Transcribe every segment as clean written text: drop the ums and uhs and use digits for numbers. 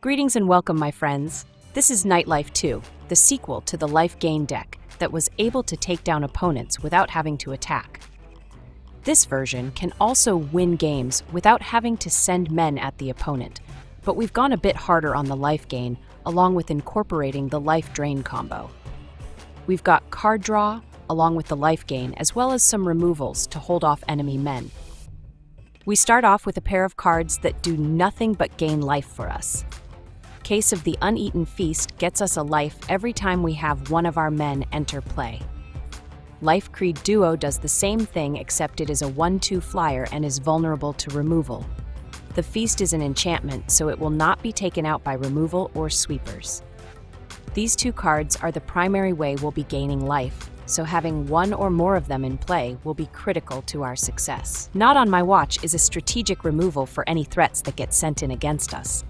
Greetings and welcome, my friends. This is Nightlife 2, the sequel to the Life Gain deck that was able to take down opponents without having to attack. This version can also win games without having to send men at the opponent, but we've gone a bit harder on the life gain, along with incorporating the life drain combo. We've got card draw, along with the life gain, as well as some removals to hold off enemy men. We start off with a pair of cards that do nothing but gain life for us. Case of the Uneaten Feast gets us a life every time we have one of our men enter play. Lifecreed Duo does the same thing, except it is a 1/2 flyer and is vulnerable to removal. The Feast is an enchantment, so it will not be taken out by removal or sweepers. These two cards are the primary way we'll be gaining life, so having one or more of them in play will be critical to our success. Not on my watch is a strategic removal for any threats that get sent in against us.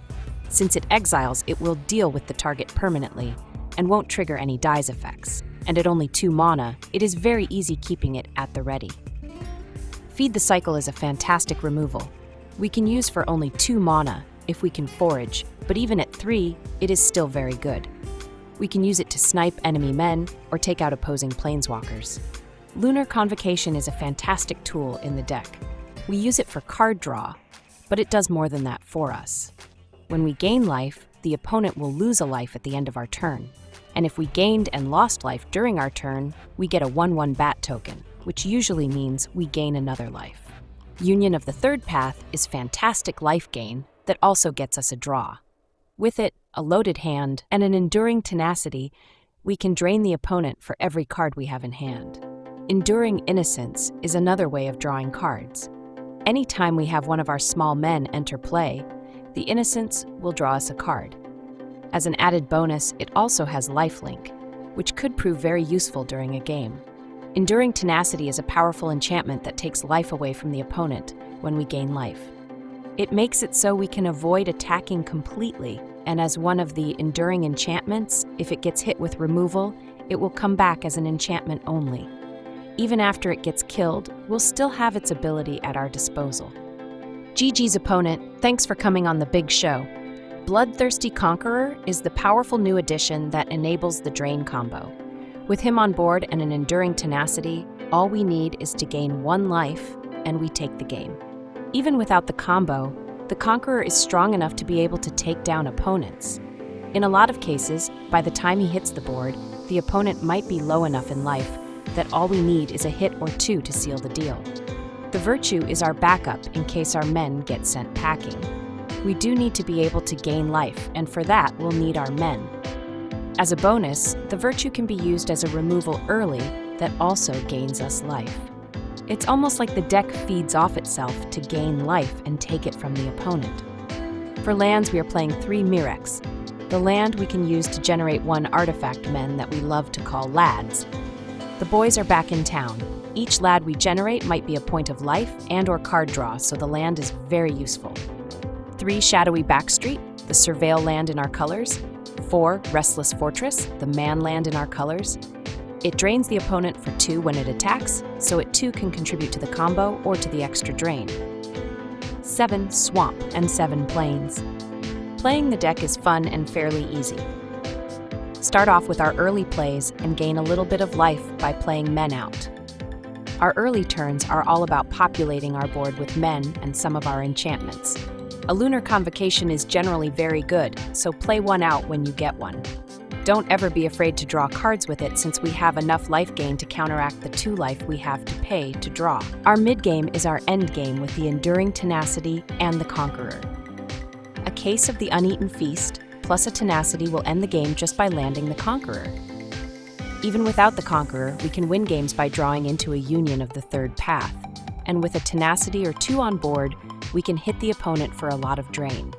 Since it exiles, it will deal with the target permanently and won't trigger any dies effects. And at only 2 mana, it is very easy keeping it at the ready. Feed the Cycle is a fantastic removal. We can use for only 2 mana if we can forage, but even at 3, it is still very good. We can use it to snipe enemy men or take out opposing planeswalkers. Lunar Convocation is a fantastic tool in the deck. We use it for card draw, but it does more than that for us. When we gain life, the opponent will lose a life at the end of our turn. And if we gained and lost life during our turn, we get a 1/1 bat token, which usually means we gain another life. Union of the Third Path is fantastic life gain that also gets us a draw. With it, a loaded hand, and an Enduring Tenacity, we can drain the opponent for every card we have in hand. Enduring Innocence is another way of drawing cards. Anytime we have one of our small men enter play, the Innocence will draw us a card. As an added bonus, it also has lifelink, which could prove very useful during a game. Enduring Tenacity is a powerful enchantment that takes life away from the opponent when we gain life. It makes it so we can avoid attacking completely, and as one of the enduring enchantments, if it gets hit with removal, it will come back as an enchantment only. Even after it gets killed, we'll still have its ability at our disposal. GG's opponent, thanks for coming on the big show. Bloodthirsty Conqueror is the powerful new addition that enables the drain combo. With him on board and an Enduring Tenacity, all we need is to gain 1 life, and we take the game. Even without the combo, the Conqueror is strong enough to be able to take down opponents. In a lot of cases, by the time he hits the board, the opponent might be low enough in life that all we need is a hit or 2 to seal the deal. The Virtue is our backup in case our men get sent packing. We do need to be able to gain life, and for that we'll need our men. As a bonus, the Virtue can be used as a removal early that also gains us life. It's almost like the deck feeds off itself to gain life and take it from the opponent. For lands, we are playing 3 Mirex. The land we can use to generate 1 artifact men that we love to call lads. The boys are back in town. Each lad we generate might be a point of life and or card draw, so the land is very useful. 3 Shadowy Backstreet, the surveil land in our colors. 4 Restless Fortress, the man land in our colors. It drains the opponent for 2 when it attacks, so it too can contribute to the combo or to the extra drain. 7 Swamp and 7 Plains. Playing the deck is fun and fairly easy. Start off with our early plays and gain a little bit of life by playing men out. Our early turns are all about populating our board with men and some of our enchantments. A Lunar Convocation is generally very good, so play one out when you get one. Don't ever be afraid to draw cards with it, since we have enough life gain to counteract the 2 life we have to pay to draw. Our mid-game is our end game with the Enduring Tenacity and the Conqueror. A Case of the Uneaten Feast plus a Tenacity will end the game just by landing the Conqueror. Even without the Conqueror, we can win games by drawing into a Union of the Third Path, and with a Tenacity or 2 on board, we can hit the opponent for a lot of drain.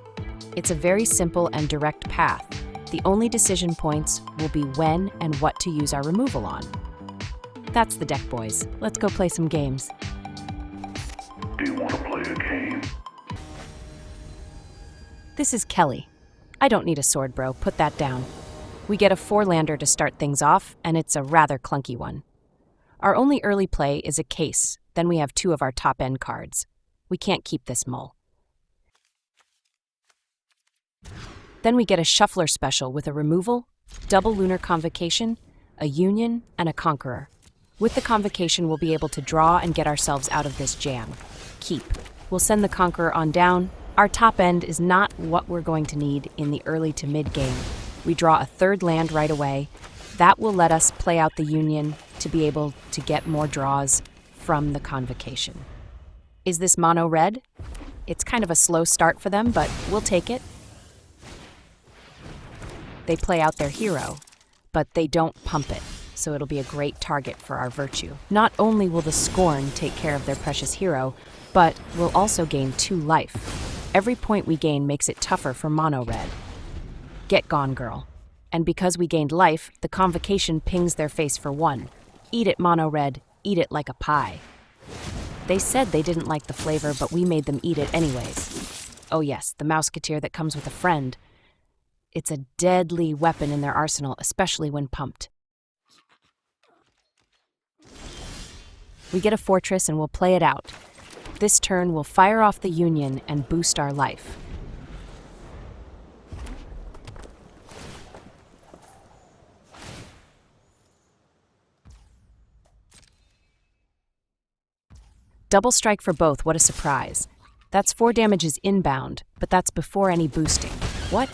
It's a very simple and direct path. The only decision points will be when and what to use our removal on. That's the deck, boys. Let's go play some games. Do you want to play a game? This is Kelly. I don't need a sword, bro. Put that down. We get a 4-lander to start things off, and it's a rather clunky one. Our only early play is a Case, then we have 2 of our top-end cards. We can't keep this mull. Then we get a shuffler special with a removal, double Lunar Convocation, a Union, and a Conqueror. With the Convocation, we'll be able to draw and get ourselves out of this jam. Keep. We'll send the Conqueror on down. Our top end is not what we're going to need in the early to mid game. We draw a third land right away. That will let us play out the Union to be able to get more draws from the Convocation. Is this mono red? It's kind of a slow start for them, but we'll take it. They play out their hero, but they don't pump it, so it'll be a great target for our Virtue. Not only will the Scorn take care of their precious hero, but we'll also gain 2 life. Every point we gain makes it tougher for mono red. Get gone, girl. And because we gained life, the Convocation pings their face for 1. Eat it, mono red. Eat it like a pie. They said they didn't like the flavor, but we made them eat it anyways. Oh yes, the Mouseketeer that comes with a friend. It's a deadly weapon in their arsenal, especially when pumped. We get a fortress and we'll play it out. This turn, we'll fire off the Union and boost our life. Double strike for both, what a surprise. That's 4 damages inbound, but that's before any boosting. What?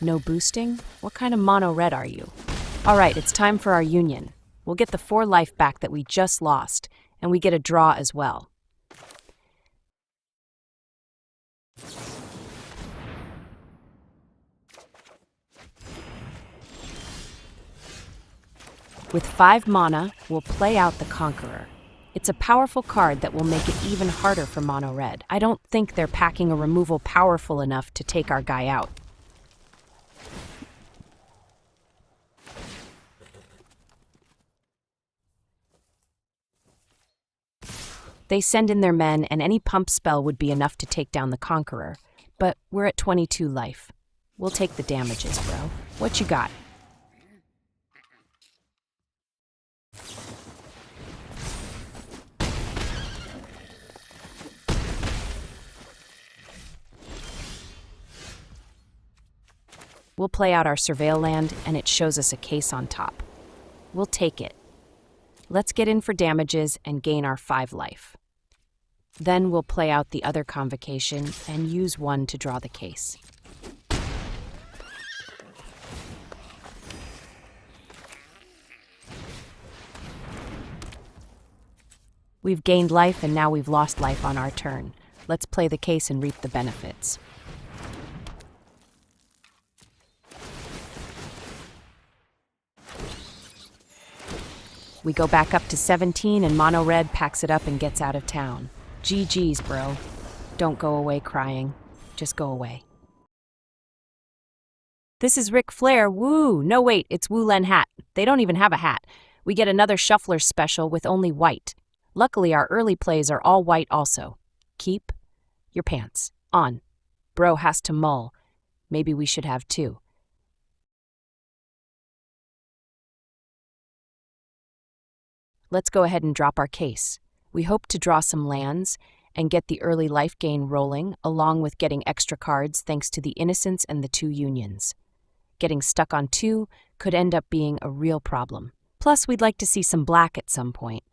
No boosting? What kind of mono red are you? Alright, it's time for our Union. We'll get the 4 life back that we just lost, and we get a draw as well. With 5 mana, we'll play out the Conqueror. It's a powerful card that will make it even harder for mono red. I don't think they're packing a removal powerful enough to take our guy out. They send in their men, and any pump spell would be enough to take down the Conqueror. But we're at 22 life. We'll take the damages, bro. What you got? We'll play out our Surveil land, and it shows us a case on top. We'll take it. Let's get in for damages and gain our 5 life. Then we'll play out the other Convocation and use 1 to draw the case. We've gained life and now we've lost life on our turn. Let's play the case and reap the benefits. We go back up to 17 and mono red packs it up and gets out of town. GG's, bro. Don't go away crying. Just go away. This is Ric Flair. Woo! No, wait, it's Wu Len hat. They don't even have a hat. We get another shuffler special with only white. Luckily, our early plays are all white also. Keep your pants on. Bro has to mull. Maybe we should have 2. Let's go ahead and drop our case. We hope to draw some lands and get the early life gain rolling, along with getting extra cards thanks to the Innocence and the 2 Unions. Getting stuck on 2 could end up being a real problem. Plus, we'd like to see some black at some point.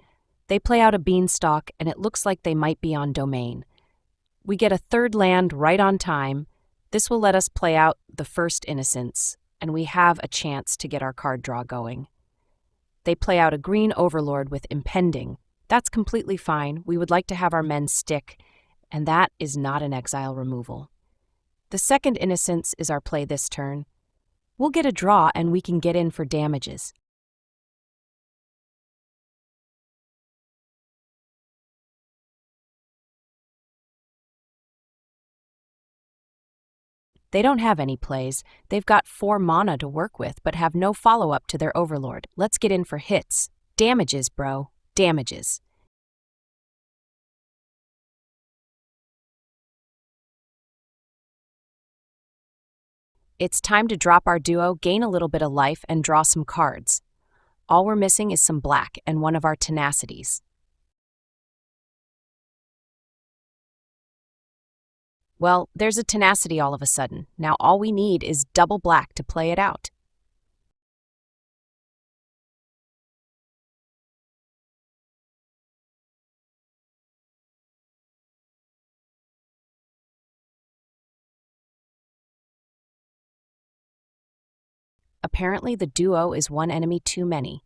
They play out a Beanstalk, and it looks like they might be on Domain. We get a 3rd land right on time. This will let us play out the first Innocence, and we have a chance to get our card draw going. They play out a green Overlord with Impending. That's completely fine. We would like to have our men stick, and that is not an exile removal. The second Innocence is our play this turn. We'll get a draw and we can get in for damages. They don't have any plays. They've got 4 mana to work with, but have no follow-up to their Overlord. Let's get in for hits. Damages, bro. Damages. It's time to drop our duo, gain a little bit of life, and draw some cards. All we're missing is some black and one of our tenacities. Well, there's a tenacity all of a sudden. Now all we need is double black to play it out. Apparently the duo is one enemy too many.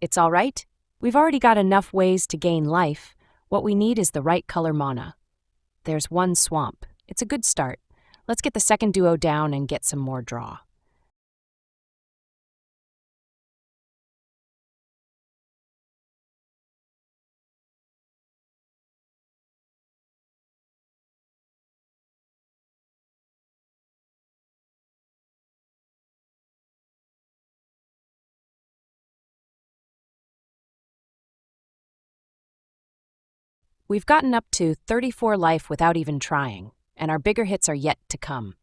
It's all right. We've already got enough ways to gain life. What we need is the right color mana. There's one swamp. It's a good start. Let's get the second duo down and get some more draw. We've gotten up to 34 life without even trying, and our bigger hits are yet to come.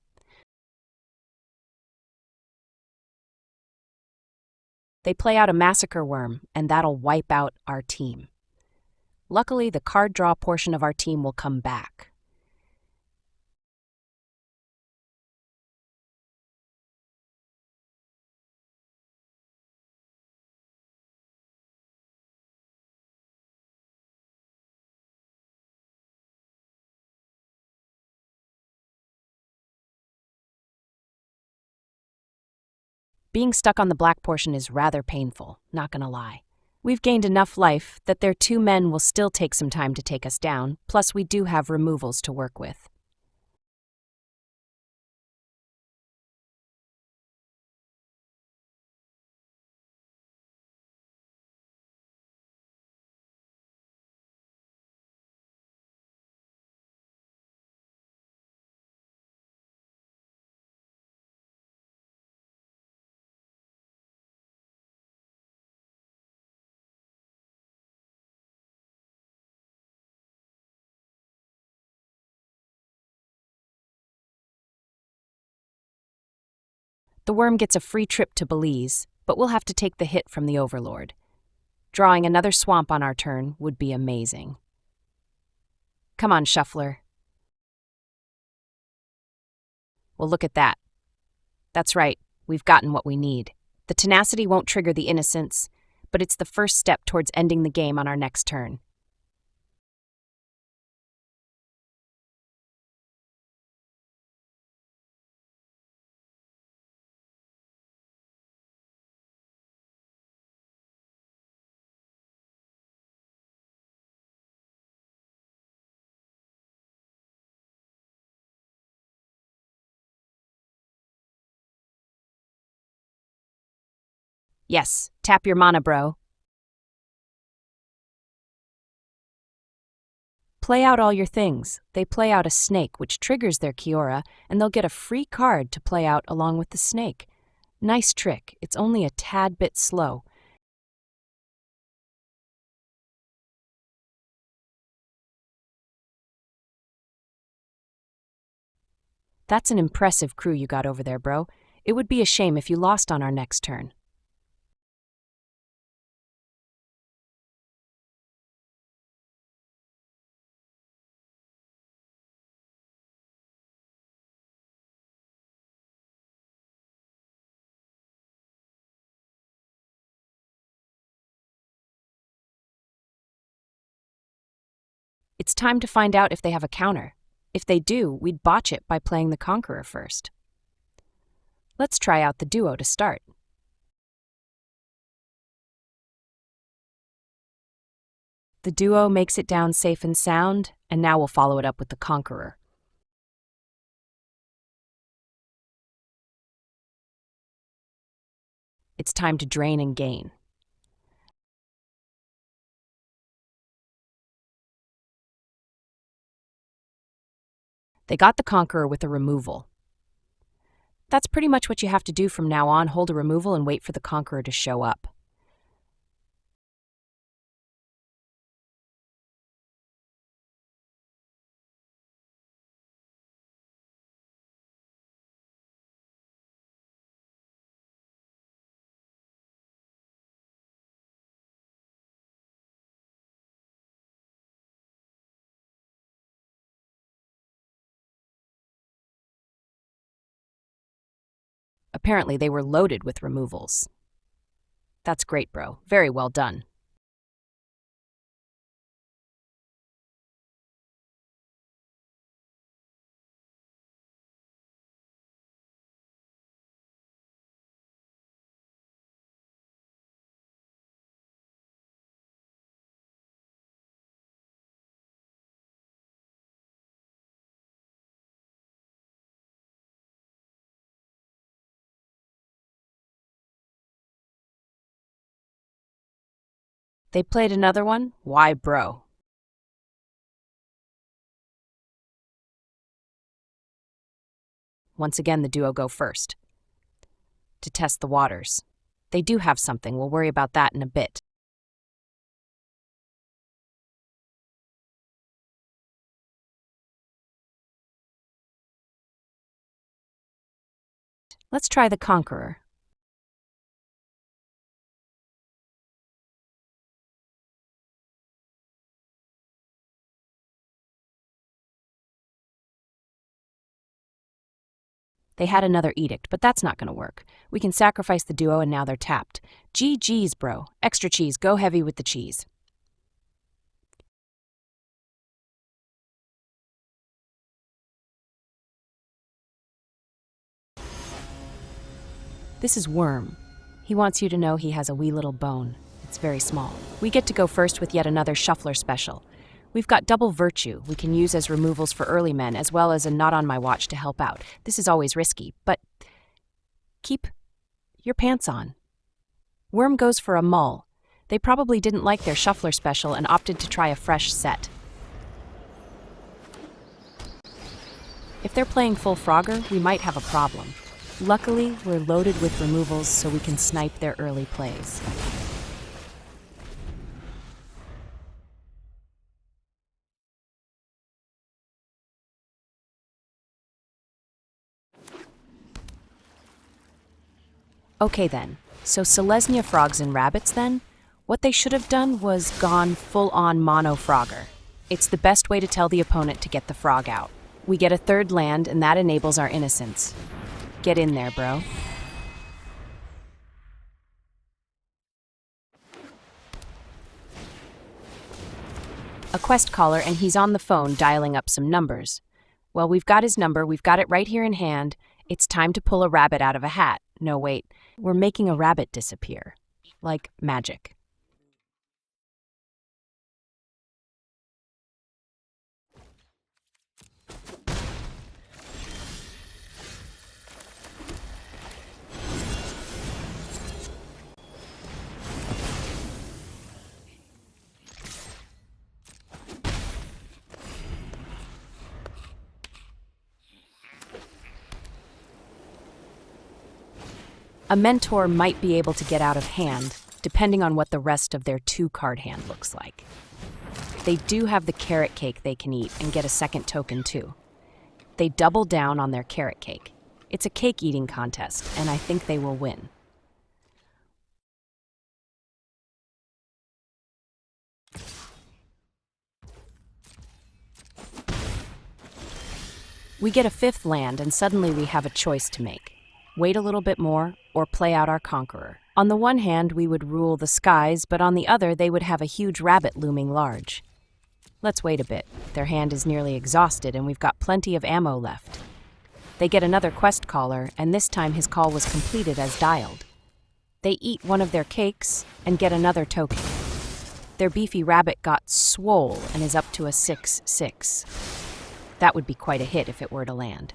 They play out a Massacre Worm, and that'll wipe out our team. Luckily, the card draw portion of our team will come back. Being stuck on the black portion is rather painful, not gonna lie. We've gained enough life that their two men will still take some time to take us down, plus we do have removals to work with. The worm gets a free trip to Belize, but we'll have to take the hit from the Overlord. Drawing another swamp on our turn would be amazing. Come on, Shuffler. Well, look at that. That's right, we've gotten what we need. The tenacity won't trigger the innocence, but it's the first step towards ending the game on our next turn. Yes, tap your mana, bro. Play out all your things. They play out a snake, which triggers their Kiora, and they'll get a free card to play out along with the snake. Nice trick. It's only a tad bit slow. That's an impressive crew you got over there, bro. It would be a shame if you lost on our next turn. It's time to find out if they have a counter. If they do, we'd botch it by playing the Conqueror first. Let's try out the duo to start. The duo makes it down safe and sound, and now we'll follow it up with the Conqueror. It's time to drain and gain. They got the Conqueror with a removal. That's pretty much what you have to do from now on, hold a removal and wait for the Conqueror to show up. Apparently, they were loaded with removals. That's great, bro. Very well done. They played another one? Why, bro? Once again, the duo go first to test the waters. They do have something. We'll worry about that in a bit. Let's try the Conqueror. They had another edict, but that's not going to work. We can sacrifice the duo and now they're tapped. GG's, bro. Extra cheese. Go heavy with the cheese. This is Worm. He wants you to know he has a wee little bone. It's very small. We get to go first with yet another Shuffler special. We've got double Virtue we can use as removals for early men, as well as a Not on My Watch to help out. This is always risky, but keep your pants on. Worm goes for a Mull. They probably didn't like their Shuffler special and opted to try a fresh set. If they're playing full Frogger, we might have a problem. Luckily, we're loaded with removals so we can snipe their early plays. Okay then, so Selesnya frogs and rabbits then? What they should have done was gone full-on mono Frogger. It's the best way to tell the opponent to get the frog out. We get a third land and that enables our Innocence. Get in there, bro. A quest caller and he's on the phone dialing up some numbers. Well, we've got his number, we've got it right here in hand. It's time to pull a rabbit out of a hat. No, wait, we're making a rabbit disappear. Like magic. A mentor might be able to get out of hand, depending on what the rest of their 2-card hand looks like. They do have the carrot cake they can eat and get a second token too. They double down on their carrot cake. It's a cake eating contest, and I think they will win. We get a 5th land and suddenly we have a choice to make. Wait a little bit more, or play out our Conqueror. On the one hand, we would rule the skies, but on the other, they would have a huge rabbit looming large. Let's wait a bit. Their hand is nearly exhausted, and we've got plenty of ammo left. They get another quest caller, and this time his call was completed as dialed. They eat one of their cakes and get another token. Their beefy rabbit got swole and is up to a 6/6. That would be quite a hit if it were to land.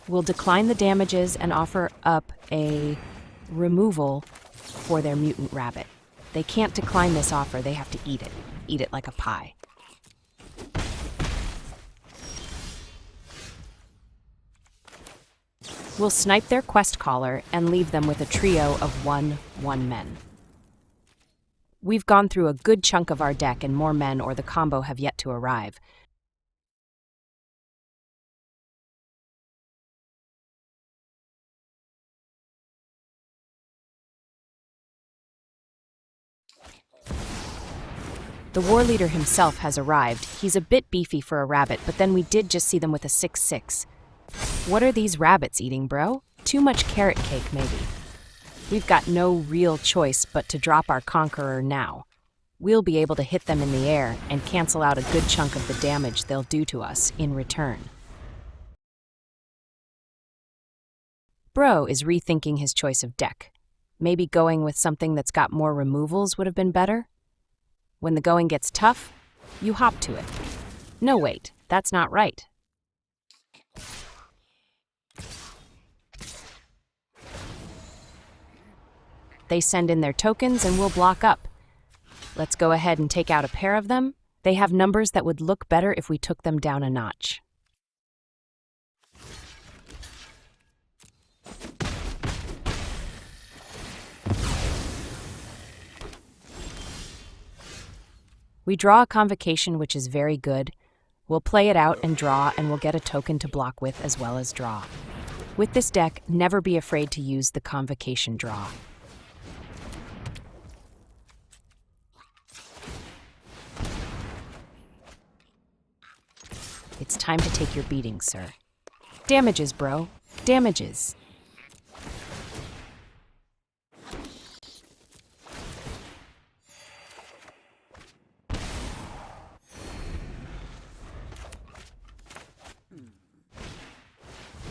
We'll decline the damages and offer up a removal for their mutant rabbit. They can't decline this offer, they have to eat it. Eat it like a pie. We'll snipe their quest caller and leave them with a trio of 1/1 men. We've gone through a good chunk of our deck and more men or the combo have yet to arrive. The war leader himself has arrived. He's a bit beefy for a rabbit, but then we did just see them with a 6/6. What are these rabbits eating, bro? Too much carrot cake, maybe. We've got no real choice but to drop our Conqueror now. We'll be able to hit them in the air and cancel out a good chunk of the damage they'll do to us in return. Bro is rethinking his choice of deck. Maybe going with something that's got more removals would have been better? When the going gets tough, you hop to it. No, wait, that's not right. They send in their tokens and we'll block up. Let's go ahead and take out a pair of them. They have numbers that would look better if we took them down a notch. We draw a Convocation, which is very good. We'll play it out and draw, and we'll get a token to block with as well as draw. With this deck, never be afraid to use the Convocation draw. It's time to take your beating, sir. Damages, bro. Damages.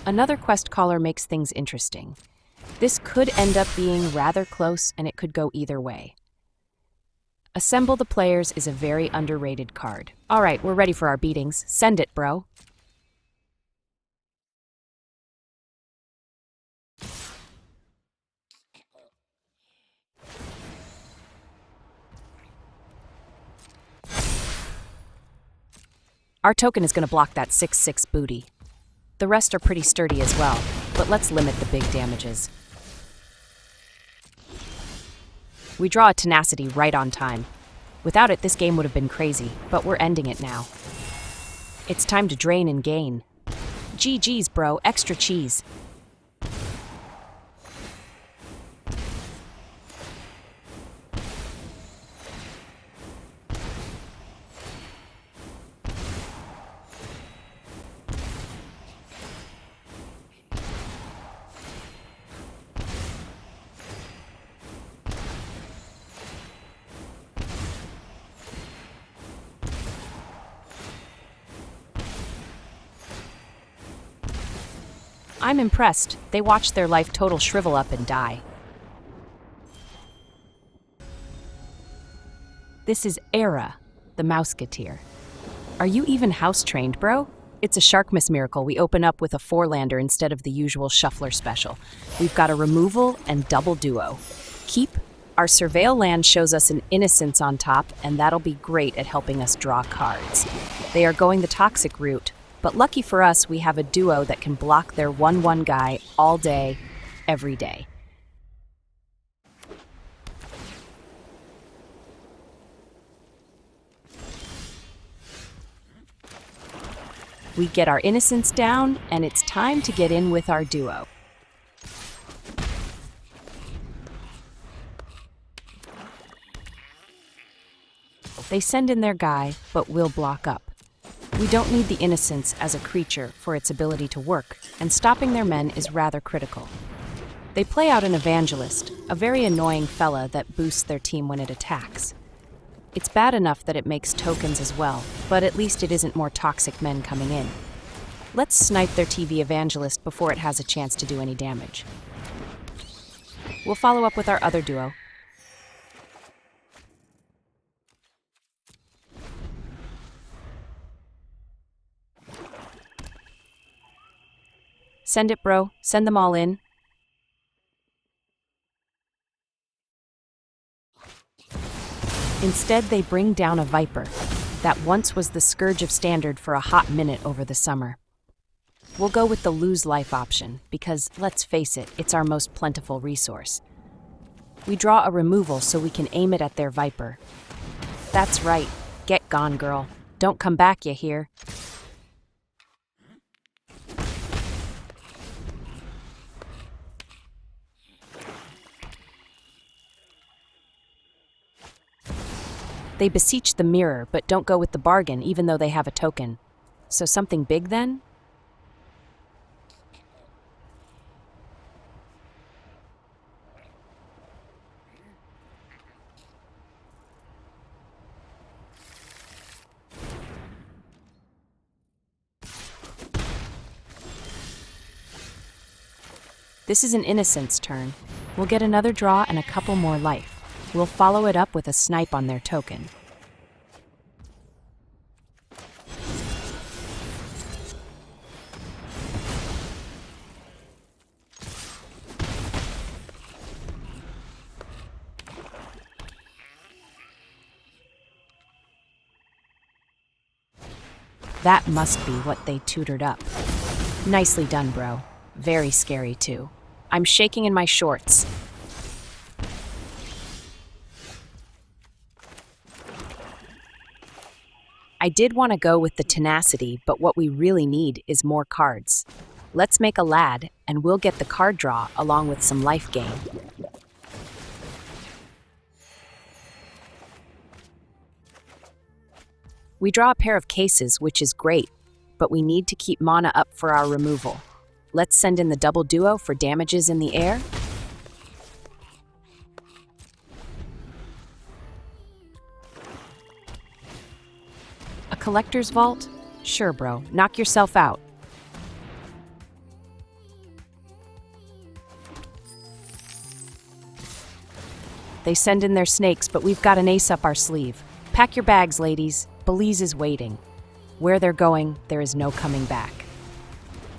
Another quest caller makes things interesting. This could end up being rather close, and it could go either way. Assemble the Players is a very underrated card. All right, we're ready for our beatings. Send it, bro. Our token is going to block that 6/6 booty. The rest are pretty sturdy as well, but let's limit the big damages. We draw a Tenacity right on time. Without it, this game would have been crazy, but we're ending it now. It's time to drain and gain. GG's, bro. Extra cheese. I'm impressed. They watched their life total shrivel up and die. This is Era, the Mouseketeer. Are you even house-trained, bro? It's a Sharkmas miracle. We open up with a 4-lander instead of the usual Shuffler special. We've got a removal and double duo. Keep. Our Surveil land shows us an Innocence on top, and that'll be great at helping us draw cards. They are going the toxic route, but lucky for us, we have a duo that can block their 1/1 guy all day, every day. We get our Innocence down, and it's time to get in with our duo. They send in their guy, but we'll block up. We don't need the Innocence as a creature for its ability to work, and stopping their men is rather critical. They play out an Evangelist, a very annoying fella that boosts their team when it attacks. It's bad enough that it makes tokens as well, but at least it isn't more toxic men coming in. Let's snipe their TV Evangelist before it has a chance to do any damage. We'll follow up with our other duo. Send it, bro. Send them all in. Instead, they bring down a Viper that once was the scourge of Standard for a hot minute over the summer. We'll go with the lose life option because, let's face it, it's our most plentiful resource. We draw a removal so we can aim it at their Viper. That's right. Get gone, girl. Don't come back, you hear? They beseech the mirror, but don't go with the bargain even though they have a token. So something big then? This is an Innocence turn. We'll get another draw and a couple more life. We'll follow it up with a snipe on their token. That must be what they tutored up. Nicely done, bro. Very scary, too. I'm shaking in my shorts. I did want to go with the Tenacity, but what we really need is more cards. Let's make a lad, and we'll get the card draw along with some life gain. We draw a pair of cases, which is great, but we need to keep mana up for our removal. Let's send in the double duo for damages in the air. A collector's vault? Sure, bro. Knock yourself out. They send in their snakes, but we've got an ace up our sleeve. Pack your bags, ladies. Belize is waiting. Where they're going, there is no coming back.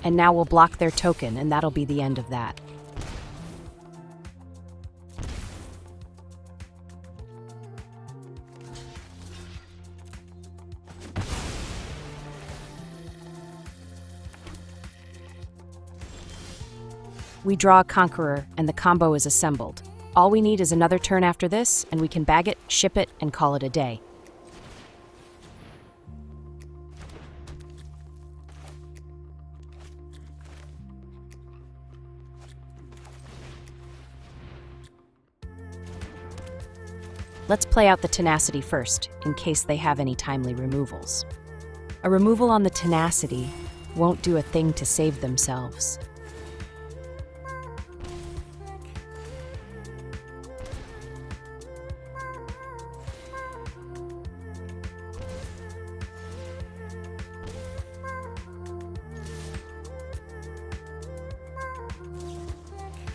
And now we'll block their token, and that'll be the end of that. We draw a Conqueror, and the combo is assembled. All we need is another turn after this, and we can bag it, ship it, and call it a day. Let's play out the Tenacity first, in case they have any timely removals. A removal on the Tenacity won't do a thing to save themselves.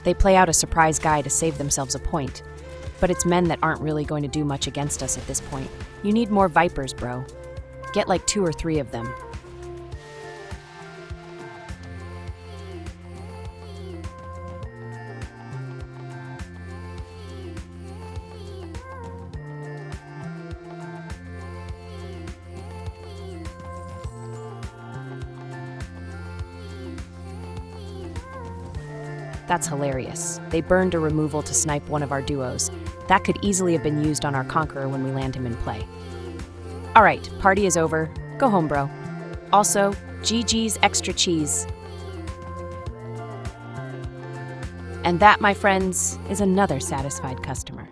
They play out a surprise guy to save themselves a point. But it's men that aren't really going to do much against us at this point. You need more Vipers, bro. Get like 2 or 3 of them. That's hilarious. They burned a removal to snipe one of our duos. That could easily have been used on our Conqueror when we land him in play. Alright, party is over. Go home, bro. Also, GG's extra cheese. And that, my friends, is another satisfied customer.